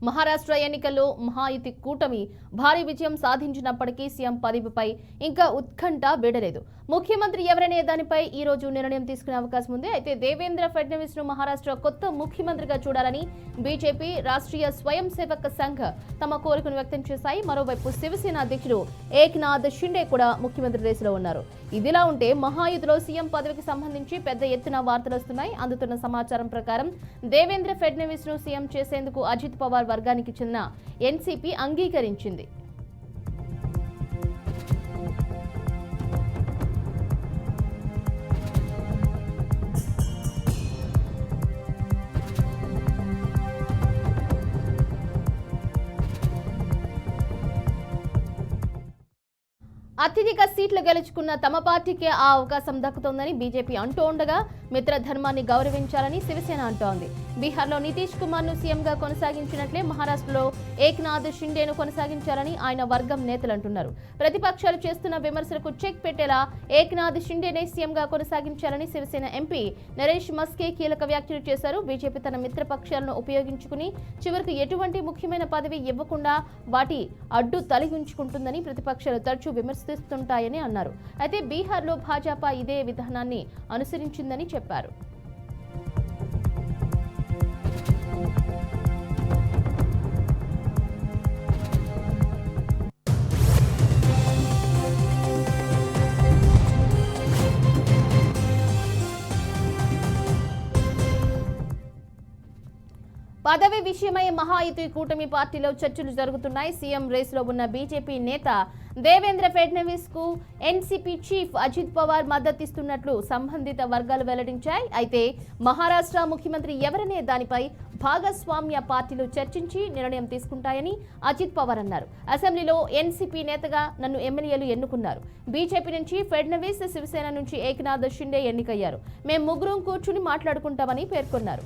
మహారాష్ట్ర ఎన్నికల్లో మహాయుతి కూటమి భారీ విజయం సాధించినప్పటికీ సీఎం పదవిపై ఇంకా ఉత్కంఠ వీడలేదు. ముఖ్యమంత్రి ఎవరనే దానిపై ఈ రోజు నిర్ణయం తీసుకునే అవకాశం ఉంది. అయితే దేవేంద్ర ఫడ్నవీస్ ను మహారాష్ట్ర కొత్త ముఖ్యమంత్రిగా చూడాలని బీజేపీ రాష్ట్రీయ స్వయం సేవక్ సంఘ్ తమ కోరికను వ్యక్తం చేశాయి. మరోవైపు శివసేన అధ్యక్షుడు ఏక్నాథ్ షిండే కూడా ముఖ్యమంత్రి రేసులో ఉన్నారు. ఇదిలా ఉంటే మహాయుతిలో సీఎం పదవికి సంబంధించి పెద్ద ఎత్తున వార్తలు వస్తున్నాయి. అందుతున్న సమాచారం ప్రకారం దేవేంద్ర ఫడ్నవీస్ ను సీఎం చేసేందుకు అజిత్ పవార్ వర్గానికి చెందిన ఎన్సీపీ అంగీకరించింది. అత్యధిక సీట్లు గెలుచుకున్న తమ పార్టీకే ఆ అవకాశం దక్కుతోందని బీజేపీ అంటూ ఉండగా మిత్రధర్మాన్ని గౌరవించాలని శివసేన అంటోంది. బీహార్లో నితీష్ కుమార్ ను సీఎంగా కొనసాగించినట్లే మహారాష్ట్రలో ఏక్నాథ్ షిండేను కొనసాగించాలని ఆయన వర్గం నేతలు అంటున్నారు. ప్రతిపక్షాలు చేస్తున్న విమర్శలకు చెక్ పెట్టేలా ఏక్నాథ్ షిండేనే సీఎంగా కొనసాగించాలని శివసేన ఎంపీ నరేష్ మస్కే కీలక వ్యాఖ్యలు చేశారు. బీజేపీ తన మిత్రపక్షాలను ఉపయోగించుకుని చివరికి ఎటువంటి ముఖ్యమైన పదవి ఇవ్వకుండా వాటి అడ్డు తొలగించుకుంటుందని ప్రతిపక్షాలు తరచూ విమర్శిస్తుంటాయని అన్నారు. అయితే బీహార్లో భాజపా ఇదే విధానాన్ని అనుసరించిందని చెప్పారు. పదవి విషయమై మహాయుతి కూటమి పార్టీలో చర్చలు జరుగుతున్నాయి. సీఎం రేసులో ఉన్న బీజేపీ నేత దేవేంద్ర ఫడ్నవీస్ కు ఎన్సీపీ చీఫ్ అజిత్ పవార్ మద్దతిస్తున్నట్లు సంబంధిత వర్గాలు వెల్లడించాయి. అయితే మహారాష్ట్ర ముఖ్యమంత్రి ఎవరనే దానిపై భాగస్వామ్య పార్టీలు చర్చించి నిర్ణయం తీసుకుంటాయని అజిత్ పవార్ అన్నారు. అసెంబ్లీలో ఎన్సీపీ నేతగా నన్ను ఎమ్మెల్యేలు ఎన్నుకున్నారు. బీజేపీ నుంచి ఫడ్నవీస్, శివసేన నుంచి ఏక్నాథ్ షిండే ఎన్నికయ్యారు. మేం ముగ్గురం కూర్చుని మాట్లాడుకుంటామని పేర్కొన్నారు.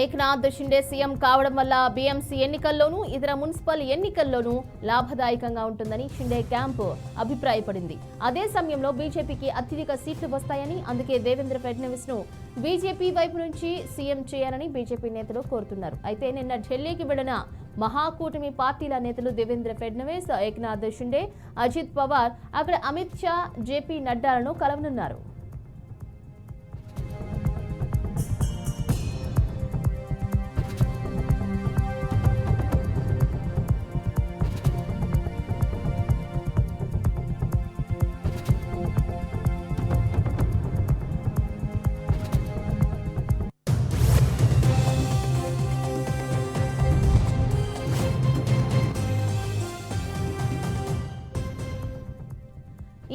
ఏక్నాథ్ షిండే సీఎం కావడం వల్ల బీఎంసీ ఎన్నికల్లోనూ ఇతర మున్సిపల్ ఎన్నికల్లోనూ లాభదాయకంగా ఉంటుందని షిండే క్యాంపు అభిప్రాయపడింది. అదే సమయంలో బీజేపీకి అత్యధిక సీట్లు వస్తాయని, అందుకే దేవేంద్ర ఫడ్నవీస్ ను బీజేపీ వైపు నుంచి సీఎం చేయాలని బీజేపీ నేతలు కోరుతున్నారు. అయితే నిన్న ఢిల్లీకి వెళ్లిన మహాకూటమి పార్టీల నేతలు దేవేంద్ర ఫడ్నవీస్, ఏక్నాథ్ షిండే, అజిత్ పవార్ అక్కడ అమిత్ షా, జేపీ నడ్డాలను కలవనున్నారు.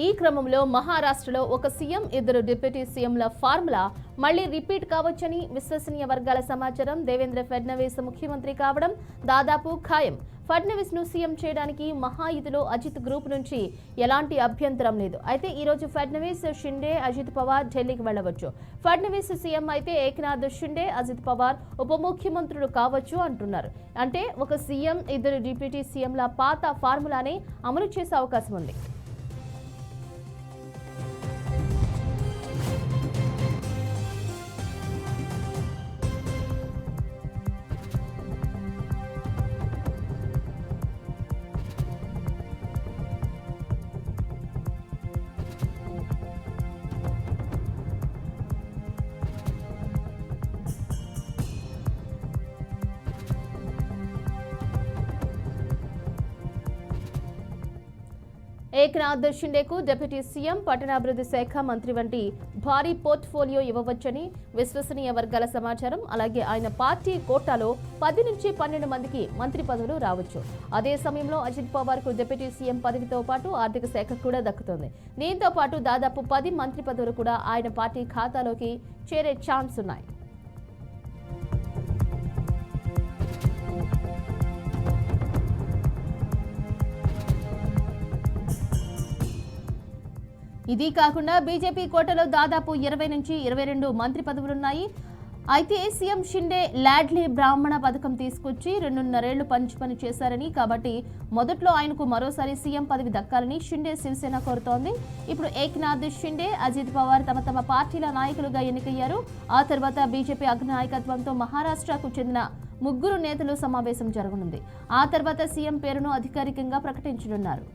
ఈ క్రమంలో మహారాష్ట్రలో ఒక సీఎం, ఇద్దరు డిప్యూటీ సీఎంల ఫార్ములా మళ్లీ రిపీట్ కావచ్చని విశ్వసనీయ వర్గాల సమాచారం. దేవేంద్ర ఫడ్నవీస్ ముఖ్యమంత్రి కావడం దాదాపు ఖాయం. ఫడ్నవీస్ ను సీఎం చేయడానికి మహాయుతిలో అజిత్ గ్రూప్ నుంచి ఎలాంటి అభ్యంతరం లేదు. అయితే ఈ రోజు ఫడ్నవీస్, షిండే, అజిత్ పవార్ ఢిల్లీకి వెళ్లవచ్చు. ఫడ్నవీస్ సీఎం అయితే ఏక్నాథ్ షిండే, అజిత్ పవార్ ఉప ముఖ్యమంత్రులు కావచ్చు అంటున్నారు. అంటే ఒక సీఎం, ఇద్దరు డిప్యూటీ సీఎంల పాత ఫార్ములానే అమలు చేసే అవకాశం ఉంది. ఏక్నాథ్ షిండేకు డిప్యూటీ సీఎం, పట్టణాభివృద్ధి శాఖ మంత్రి వంటి భారీ పోర్ట్ఫోలియో ఇవ్వవచ్చని విశ్వసనీయ వర్గాల సమాచారం. అలాగే ఆయన పార్టీ కోటాలో 10 నుంచి 12 మందికి మంత్రి పదవులు రావచ్చు. అదే సమయంలో అజిత్ పవార్ కు డిప్యూటీ సీఎం పదవితో పాటు ఆర్థిక శాఖ కూడా దక్కుతుంది. దీంతో పాటు దాదాపు 10 మంత్రి పదవులు కూడా ఆయన పార్టీ ఖాతాలోకి చేరే ఛాన్స్ ఉన్నాయి. ఇది కాకుండా బీజేపీ కోటలో దాదాపు 20 నుంచి 22 మంత్రి పదవులున్నాయి. అయితే సీఎం షిండే లాడ్లీ బ్రాహ్మణ పథకం తీసుకొచ్చి 2.5 ఏళ్లు పని చేశారని, కాబట్టి మొదట్లో ఆయనకు మరోసారి సీఎం పదవి దక్కాలని షిండే శివసేన కోరుతోంది. ఇప్పుడు ఏక్నాథ్ షిండే, అజిత్ పవార్ తమ పార్టీల నాయకులుగా ఎన్నికయ్యారు. ఆ తర్వాత బీజేపీ అగ్రనాయకత్వంతో మహారాష్ట్రకు చెందిన 3 నేతలు సమావేశం జరగనుంది. ఆ తర్వాత సీఎం పేరును అధికారికంగా ప్రకటించనున్నారు.